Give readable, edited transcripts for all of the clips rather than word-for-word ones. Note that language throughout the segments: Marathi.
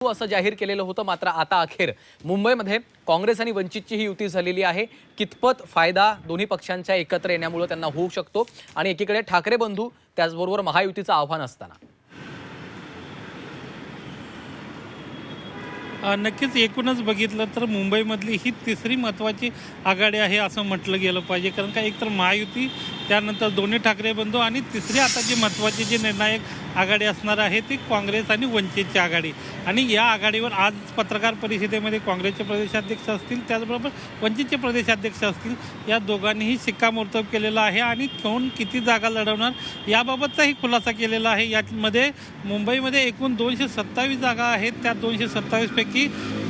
असं जाहीर केलेलं होतं, मात्र आता अखेर मुंबईमध्ये काँग्रेस आणि वंचितची ही युती झालेली आहे। कितपत फायदा दोन्ही पक्षांच्या एकत्र येण्यामुळे त्यांना होऊ शकतो आणि एकीकडे ठाकरे बंधू त्याचबरोबर महायुतीचं आव्हान असताना नक्कीच एकूणच बघितलं तर मुंबईमधली ही तिसरी महत्त्वाची आघाडी आहे असं म्हटलं गेलं पाहिजे। कारण का एकतर महायुती, त्यानंतर दोन्ही ठाकरे बंधू आणि तिसरी आता जी महत्त्वाची जी निर्णायक आघाडी असणार आहे ती काँग्रेस आणि वंचितची आघाडी। आणि या आघाडीवर आज पत्रकार परिषदेमध्ये काँग्रेसचे प्रदेशाध्यक्ष असतील, त्याचबरोबर वंचितचे प्रदेशाध्यक्ष असतील, या दोघांनीही शिक्कामोर्तब केलेला आहे आणि कोण किती जागा लढवणार याबाबतचाही खुलासा केलेला आहे। यामध्ये मुंबईमध्ये एकूण 227 जागा आहेत, त्या 227 पैकी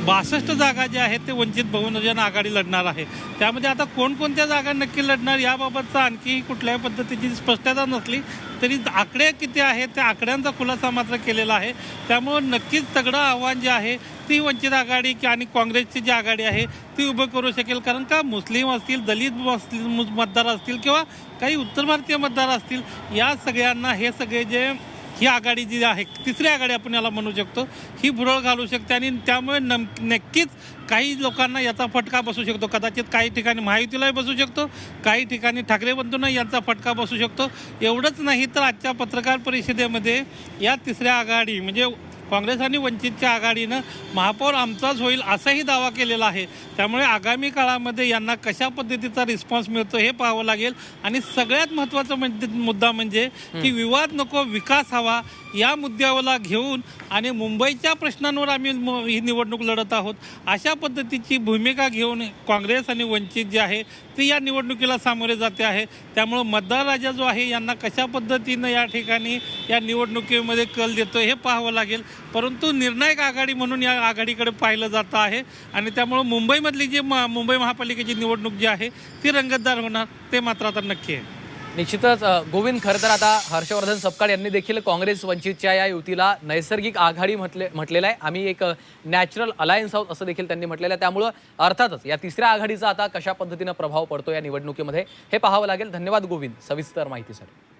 62 जागा ज्या आहेत ते वंचित बहुजन आघाडी लढणार आहे। त्यामध्ये आता कोणकोणत्या जागा नक्की लढणार याबाबतचा आणखी कुठल्याही पद्धतीची स्पष्टता नसली तरी आकडे किती आहेत त्या आकड्यांचा खुलासा मात्र केलेला आहे। त्यामुळं नक्कीच तगडं आव्हान जे आहे ती वंचित आघाडी आणि काँग्रेसची जी आघाडी आहे ती उभं करू शकेल। कारण का मुस्लिम असतील, दलित मतदार असतील किंवा काही उत्तर भारतीय मतदार असतील, या सगळ्यांना हे सगळे जे ही आघाडी जी आहे तिसरी आघाडी आपण याला म्हणू शकतो, ही भुरळ घालू शकते आणि त्यामुळे नक्कीच काही लोकांना याचा फटका बसू शकतो। कदाचित काही ठिकाणी महायुतीलाही बसू शकतो, काही ठिकाणी ठाकरे बंधूंना यांचा फटका बसू शकतो। एवढंच नाही तर आजच्या पत्रकार परिषदेमध्ये या तिसऱ्या आघाडी म्हणजे काँग्रेस आणि वंचितच्या आघाडीनं महापौर आमचाच होईल असाही दावा केलेला आहे। त्यामुळे आगामी काळामध्ये यांना कशा पद्धतीचा रिस्पॉन्स मिळतो हे पाहावं लागेल आणि सगळ्यात महत्त्वाचा मुद्दा म्हणजे की विवाद नको, विकास हवा या मुद्द्याला घेऊन आणि मुंबईच्या प्रश्नांवर आम्ही ही निवडणूक लढत आहोत अशा पद्धतीची भूमिका घेऊन काँग्रेस आणि वंचित जे आहे ती या निवडणुकीला सामोरे जाते आहे। त्यामुळं मतदार राजा जो आहे यांना कशा पद्धतीनं या ठिकाणी या निवडणुकीमध्ये कल देतो हे पाहावं लागेल। परंतु निर्णायक आघाडी म्हणून या आघाडीकडे पाहिलं जातं आहे आणि त्यामुळं मुंबईमधली जी मुंबई महापालिकेची निवडणूक जी आहे ती रंगतदार होणार ते मात्र आता नक्की आहे। निश्चितच गोविंद, खरं तर आता हर्षवर्धन सपकाळ यांनी देखील काँग्रेस वंचितच्या या युतीला नैसर्गिक आघाडी म्हटलेलं आहे। आम्ही एक नॅचरल अलायन्स आहोत असं देखील त्यांनी म्हटलेलं आहे। त्यामुळं अर्थातच या तिसऱ्या आघाडीचा आता कशा पद्धतीनं प्रभाव पडतो या निवडणुकीमध्ये हे पाहावं लागेल। धन्यवाद गोविंद सविस्तर माहितीसाठी।